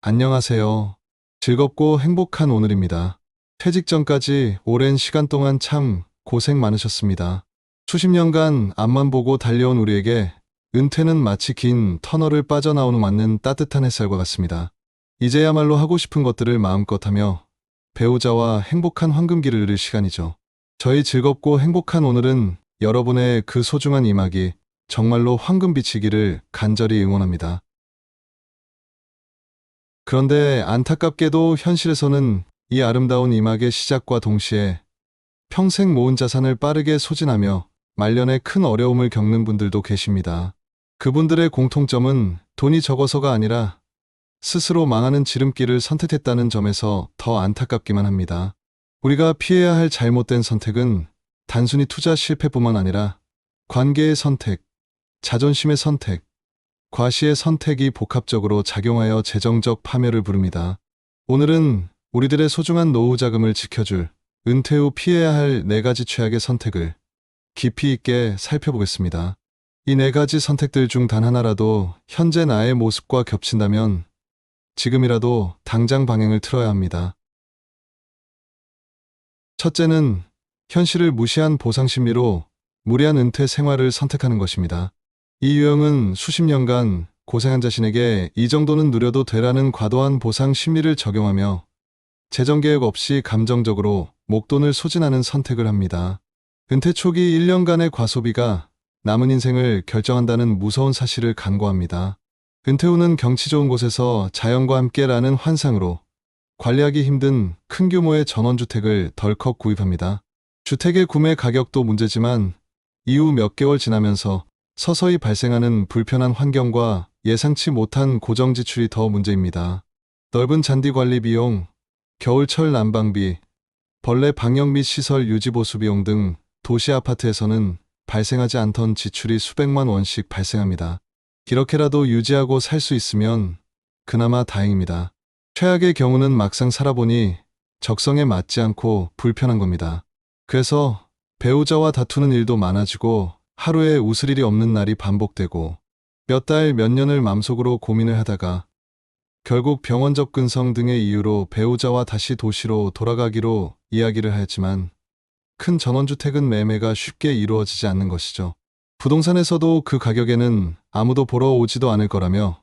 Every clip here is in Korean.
안녕하세요. 즐겁고 행복한 오늘입니다. 퇴직 전까지 오랜 시간 동안 참 고생 많으셨습니다. 수십 년간 앞만 보고 달려온 우리에게 은퇴는 마치 긴 터널을 빠져나오는 맞는 따뜻한 햇살과 같습니다. 이제야말로 하고 싶은 것들을 마음껏 하며 배우자와 행복한 황금기를 누릴 시간이죠. 저희 즐겁고 행복한 오늘은 여러분의 그 소중한 이막이 정말로 황금빛이기를 간절히 응원합니다. 그런데 안타깝게도 현실에서는 이 아름다운 이막의 시작과 동시에 평생 모은 자산을 빠르게 소진하며 말년에 큰 어려움을 겪는 분들도 계십니다. 그분들의 공통점은 돈이 적어서가 아니라 스스로 망하는 지름길을 선택했다는 점에서 더 안타깝기만 합니다. 우리가 피해야 할 잘못된 선택은 단순히 투자 실패뿐만 아니라 관계의 선택, 자존심의 선택, 과시의 선택이 복합적으로 작용하여 재정적 파멸을 부릅니다. 오늘은 우리들의 소중한 노후 자금을 지켜줄 은퇴 후 피해야 할 4가지 최악의 선택을 깊이 있게 살펴보겠습니다. 이 4가지 선택들 중 단 하나라도 현재 나의 모습과 겹친다면 지금이라도 당장 방향을 틀어야 합니다. 첫째는 현실을 무시한 보상 심리로 무리한 은퇴 생활을 선택하는 것입니다. 이 유형은 수십 년간 고생한 자신에게 이 정도는 누려도 되라는 과도한 보상 심리를 적용하며 재정 계획 없이 감정적으로 목돈을 소진하는 선택을 합니다. 은퇴 초기 1년간의 과소비가 남은 인생을 결정한다는 무서운 사실을 간과합니다. 은퇴 후는 경치 좋은 곳에서 자연과 함께라는 환상으로 관리하기 힘든 큰 규모의 전원주택을 덜컥 구입합니다. 주택의 구매 가격도 문제지만 이후 몇 개월 지나면서 서서히 발생하는 불편한 환경과 예상치 못한 고정 지출이 더 문제입니다. 넓은 잔디 관리 비용, 겨울철 난방비, 벌레 방역 및 시설 유지 보수 비용 등 도시 아파트에서는 발생하지 않던 지출이 수백만 원씩 발생합니다. 이렇게라도 유지하고 살 수 있으면 그나마 다행입니다. 최악의 경우는 막상 살아보니 적성에 맞지 않고 불편한 겁니다. 그래서 배우자와 다투는 일도 많아지고 하루에 웃을 일이 없는 날이 반복되고 몇 달, 몇 년을 맘속으로 고민을 하다가 결국 병원 접근성 등의 이유로 배우자와 다시 도시로 돌아가기로 이야기를 하였지만 큰 전원주택은 매매가 쉽게 이루어지지 않는 것이죠. 부동산에서도 그 가격에는 아무도 보러 오지도 않을 거라며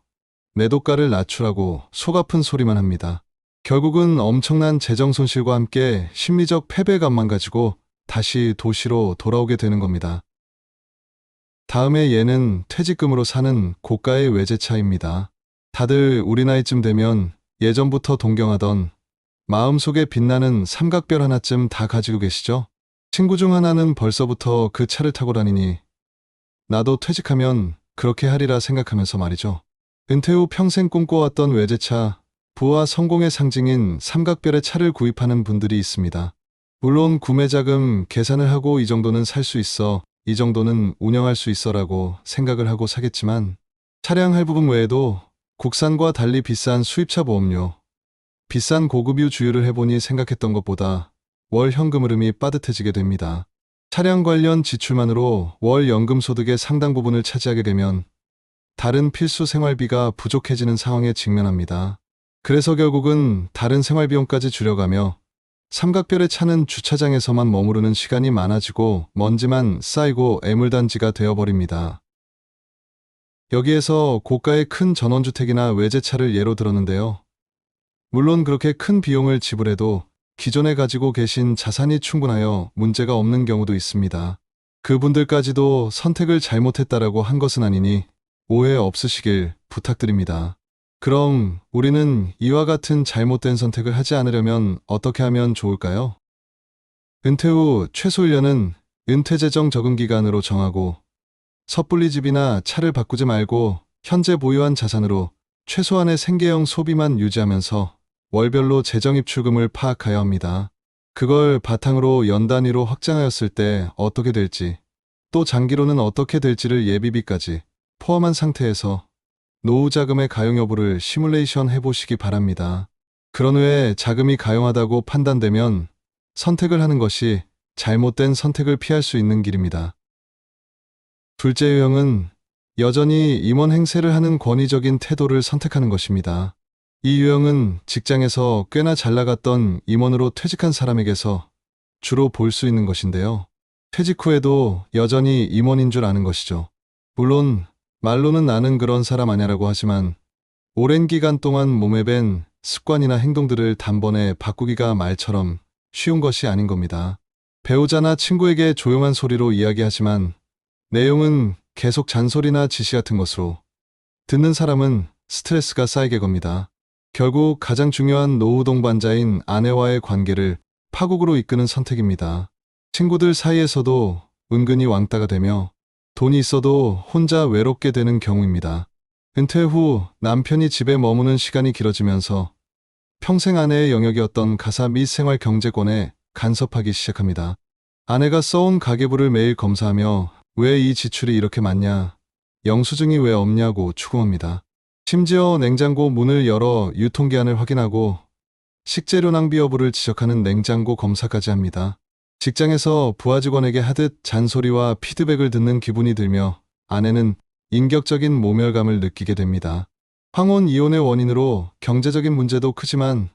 매도가를 낮추라고 속 아픈 소리만 합니다. 결국은 엄청난 재정 손실과 함께 심리적 패배감만 가지고 다시 도시로 돌아오게 되는 겁니다. 다음에 얘는 퇴직금으로 사는 고가의 외제차입니다. 다들 우리 나이쯤 되면 예전부터 동경하던 마음속에 빛나는 삼각별 하나쯤 다 가지고 계시죠? 친구 중 하나는 벌써부터 그 차를 타고 다니니 나도 퇴직하면 그렇게 하리라 생각하면서 말이죠. 은퇴 후 평생 꿈꿔왔던 외제차, 부와 성공의 상징인 삼각별의 차를 구입하는 분들이 있습니다. 물론 구매자금 계산을 하고 이 정도는 살 수 있어, 이 정도는 운영할 수 있어라고 생각을 하고 사겠지만 차량 할부금 외에도 국산과 달리 비싼 수입차 보험료, 비싼 고급유 주유를 해보니 생각했던 것보다 월 현금 흐름이 빠듯해지게 됩니다. 차량 관련 지출만으로 월 연금 소득의 상당 부분을 차지하게 되면 다른 필수 생활비가 부족해지는 상황에 직면합니다. 그래서 결국은 다른 생활비용까지 줄여가며 삼각별의 차는 주차장에서만 머무르는 시간이 많아지고 먼지만 쌓이고 애물단지가 되어버립니다. 여기에서 고가의 큰 전원주택이나 외제차를 예로 들었는데요. 물론 그렇게 큰 비용을 지불해도 기존에 가지고 계신 자산이 충분하여 문제가 없는 경우도 있습니다. 그분들까지도 선택을 잘못했다라고 한 것은 아니니 오해 없으시길 부탁드립니다. 그럼 우리는 이와 같은 잘못된 선택을 하지 않으려면 어떻게 하면 좋을까요? 은퇴 후 최소 1년은 은퇴재정 적응 기간으로 정하고 섣불리 집이나 차를 바꾸지 말고 현재 보유한 자산으로 최소한의 생계형 소비만 유지하면서 월별로 재정 입출금을 파악하여야 합니다. 그걸 바탕으로 연 단위로 확장하였을 때 어떻게 될지, 또 장기로는 어떻게 될지를 예비비까지 포함한 상태에서 노후 자금의 가용 여부를 시뮬레이션 해보시기 바랍니다. 그런 후에 자금이 가용하다고 판단되면 선택을 하는 것이 잘못된 선택을 피할 수 있는 길입니다. 둘째 유형은 여전히 임원 행세를 하는 권위적인 태도를 선택하는 것입니다. 이 유형은 직장에서 꽤나 잘 나갔던 임원으로 퇴직한 사람에게서 주로 볼 수 있는 것인데요. 퇴직 후에도 여전히 임원인 줄 아는 것이죠. 물론 말로는 나는 그런 사람 아냐라고 하지만 오랜 기간 동안 몸에 밴 습관이나 행동들을 단번에 바꾸기가 말처럼 쉬운 것이 아닌 겁니다. 배우자나 친구에게 조용한 소리로 이야기하지만 내용은 계속 잔소리나 지시 같은 것으로 듣는 사람은 스트레스가 쌓이게 겁니다. 결국 가장 중요한 노후 동반자인 아내와의 관계를 파국으로 이끄는 선택입니다. 친구들 사이에서도 은근히 왕따가 되며 돈이 있어도 혼자 외롭게 되는 경우입니다. 은퇴 후 남편이 집에 머무는 시간이 길어지면서 평생 아내의 영역이었던 가사 및 생활 경제권에 간섭하기 시작합니다. 아내가 써온 가계부를 매일 검사하며 왜 이 지출이 이렇게 많냐, 영수증이 왜 없냐고 추궁합니다. 심지어 냉장고 문을 열어 유통기한을 확인하고 식재료 낭비 여부를 지적하는 냉장고 검사까지 합니다. 직장에서 부하 직원에게 하듯 잔소리와 피드백을 듣는 기분이 들며 아내는 인격적인 모멸감을 느끼게 됩니다. 황혼 이혼의 원인으로 경제적인 문제도 크지만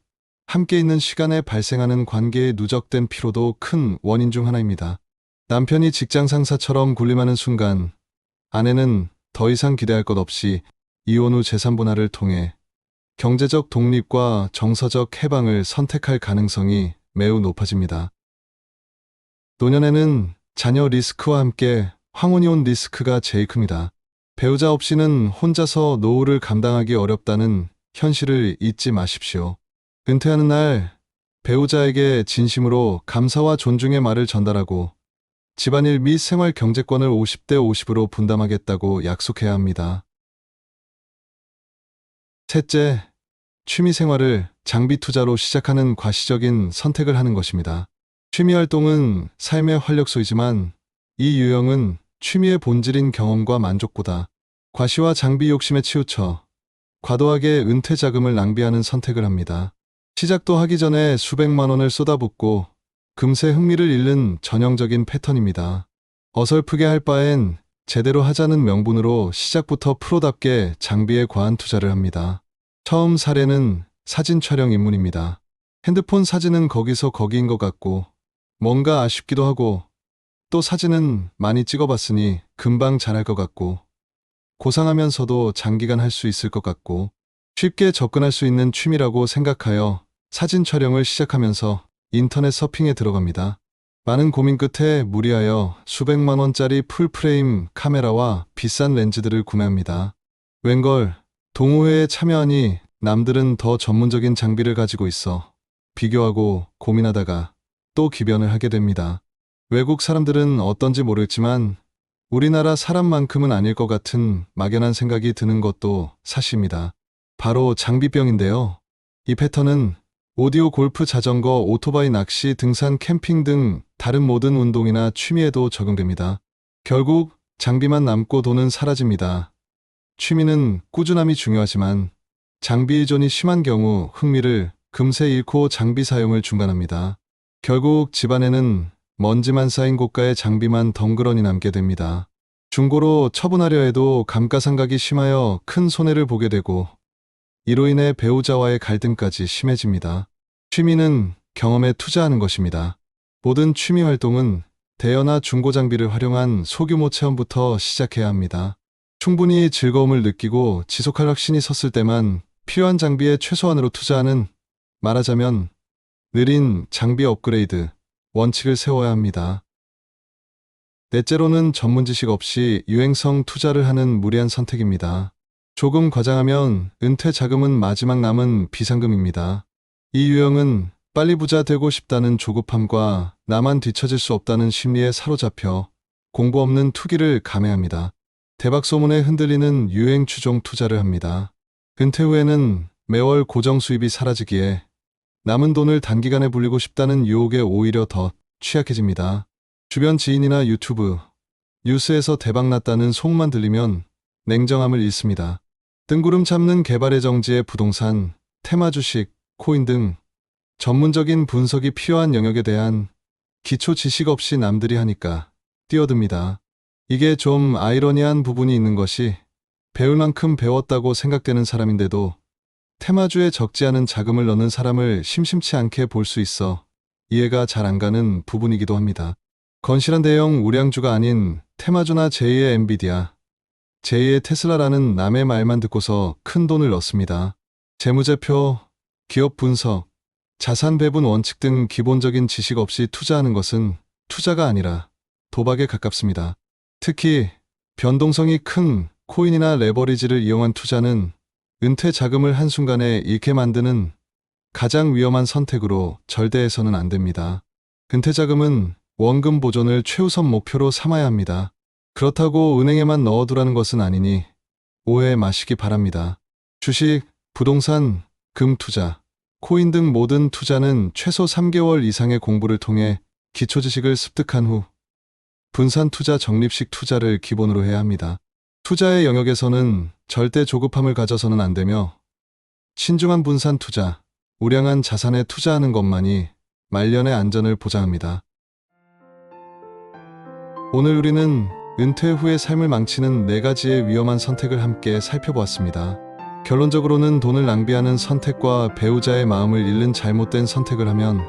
함께 있는 시간에 발생하는 관계의 누적된 피로도 큰 원인 중 하나입니다. 남편이 직장 상사처럼 군림하는 순간 아내는 더 이상 기대할 것 없이 이혼 후 재산 분할을 통해 경제적 독립과 정서적 해방을 선택할 가능성이 매우 높아집니다. 노년에는 자녀 리스크와 함께 황혼이혼 리스크가 제일 큽니다. 배우자 없이는 혼자서 노후를 감당하기 어렵다는 현실을 잊지 마십시오. 은퇴하는 날 배우자에게 진심으로 감사와 존중의 말을 전달하고 집안일 및 생활 경제권을 50대 50으로 분담하겠다고 약속해야 합니다. 셋째, 취미 생활을 장비 투자로 시작하는 과시적인 선택을 하는 것입니다. 취미 활동은 삶의 활력소이지만 이 유형은 취미의 본질인 경험과 만족보다 과시와 장비 욕심에 치우쳐 과도하게 은퇴 자금을 낭비하는 선택을 합니다. 시작도 하기 전에 수백만 원을 쏟아붓고 금세 흥미를 잃는 전형적인 패턴입니다. 어설프게 할 바엔 제대로 하자는 명분으로 시작부터 프로답게 장비에 과한 투자를 합니다. 처음 사례는 사진 촬영 입문입니다. 핸드폰 사진은 거기서 거기인 것 같고 뭔가 아쉽기도 하고 또 사진은 많이 찍어봤으니 금방 잘할 것 같고 고상하면서도 장기간 할 수 있을 것 같고 쉽게 접근할 수 있는 취미라고 생각하여 사진 촬영을 시작하면서 인터넷 서핑에 들어갑니다. 많은 고민 끝에 무리하여 수백만 원짜리 풀프레임 카메라와 비싼 렌즈들을 구매합니다. 웬걸 동호회에 참여하니 남들은 더 전문적인 장비를 가지고 있어 비교하고 고민하다가 또 기변을 하게 됩니다. 외국 사람들은 어떤지 모르겠지만 우리나라 사람만큼은 아닐 것 같은 막연한 생각이 드는 것도 사실입니다. 바로 장비병인데요. 이 패턴은 오디오, 골프, 자전거, 오토바이, 낚시, 등산, 캠핑 등 다른 모든 운동이나 취미에도 적용됩니다. 결국 장비만 남고 돈은 사라집니다. 취미는 꾸준함이 중요하지만 장비 의존이 심한 경우 흥미를 금세 잃고 장비 사용을 중단합니다. 결국 집안에는 먼지만 쌓인 고가의 장비만 덩그러니 남게 됩니다. 중고로 처분하려 해도 감가상각이 심하여 큰 손해를 보게 되고 이로 인해 배우자와의 갈등까지 심해집니다. 취미는 경험에 투자하는 것입니다. 모든 취미 활동은 대여나 중고 장비를 활용한 소규모 체험부터 시작해야 합니다. 충분히 즐거움을 느끼고 지속할 확신이 섰을 때만 필요한 장비에 최소한으로 투자하는, 말하자면 느린 장비 업그레이드 원칙을 세워야 합니다. 넷째로는 전문 지식 없이 유행성 투자를 하는 무리한 선택입니다. 조금 과장하면 은퇴 자금은 마지막 남은 비상금입니다. 이 유형은 빨리 부자 되고 싶다는 조급함과 나만 뒤처질 수 없다는 심리에 사로잡혀 공부 없는 투기를 감행합니다. 대박 소문에 흔들리는 유행 추종 투자를 합니다. 은퇴 후에는 매월 고정 수입이 사라지기에 남은 돈을 단기간에 불리고 싶다는 유혹에 오히려 더 취약해집니다. 주변 지인이나 유튜브, 뉴스에서 대박났다는 소문만 들리면 냉정함을 잃습니다. 뜬구름 잡는 개발의 정지의 부동산, 테마 주식, 코인 등 전문적인 분석이 필요한 영역에 대한 기초 지식 없이 남들이 하니까 뛰어듭니다. 이게 좀 아이러니한 부분이 있는 것이 배울 만큼 배웠다고 생각되는 사람인데도 테마주에 적지 않은 자금을 넣는 사람을 심심치 않게 볼 수 있어 이해가 잘 안 가는 부분이기도 합니다. 건실한 대형 우량주가 아닌 테마주나 제2의 엔비디아, 제2의 테슬라라는 남의 말만 듣고서 큰 돈을 넣습니다. 재무제표, 기업 분석, 자산 배분 원칙 등 기본적인 지식 없이 투자하는 것은 투자가 아니라 도박에 가깝습니다. 특히 변동성이 큰 코인이나 레버리지를 이용한 투자는 은퇴 자금을 한순간에 잃게 만드는 가장 위험한 선택으로 절대해서는 안 됩니다. 은퇴 자금은 원금 보존을 최우선 목표로 삼아야 합니다. 그렇다고 은행에만 넣어두라는 것은 아니니 오해 마시기 바랍니다. 주식, 부동산, 금 투자, 코인 등 모든 투자는 최소 3개월 이상의 공부를 통해 기초 지식을 습득한 후 분산 투자 적립식 투자를 기본으로 해야 합니다. 투자의 영역에서는 절대 조급함을 가져서는 안 되며 신중한 분산 투자, 우량한 자산에 투자하는 것만이 말년의 안전을 보장합니다. 오늘 우리는 은퇴 후의 삶을 망치는 4가지의 위험한 선택을 함께 살펴보았습니다. 결론적으로는 돈을 낭비하는 선택과 배우자의 마음을 잃는 잘못된 선택을 하면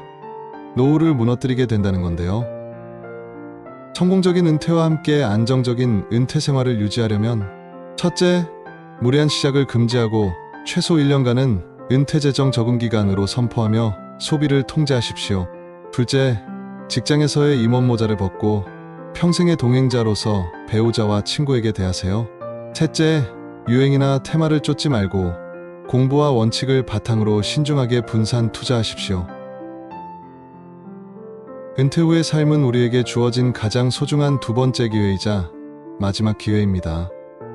노후를 무너뜨리게 된다는 건데요. 성공적인 은퇴와 함께 안정적인 은퇴 생활을 유지하려면 첫째, 무리한 시작을 금지하고 최소 1년간은 은퇴 재정 적응 기간으로 선포하며 소비를 통제하십시오. 둘째, 직장에서의 임원 모자를 벗고 평생의 동행자로서 배우자와 친구에게 대하세요. 셋째, 유행이나 테마를 쫓지 말고 공부와 원칙을 바탕으로 신중하게 분산 투자하십시오. 은퇴 후의 삶은 우리에게 주어진 가장 소중한 2번째 기회이자 마지막 기회입니다.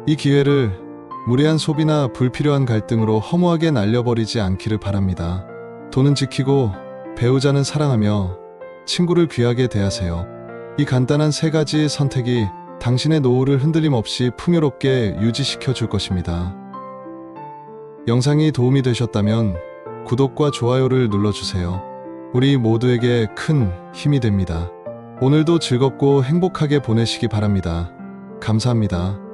이 기회를 무리한 소비나 불필요한 갈등으로 허무하게 날려버리지 않기를 바랍니다. 돈은 지키고 배우자는 사랑하며 친구를 귀하게 대하세요. 이 간단한 3가지의 선택이 당신의 노후를 흔들림 없이 풍요롭게 유지시켜 줄 것입니다. 영상이 도움이 되셨다면 구독과 좋아요를 눌러주세요. 우리 모두에게 큰 힘이 됩니다. 오늘도 즐겁고 행복하게 보내시기 바랍니다. 감사합니다.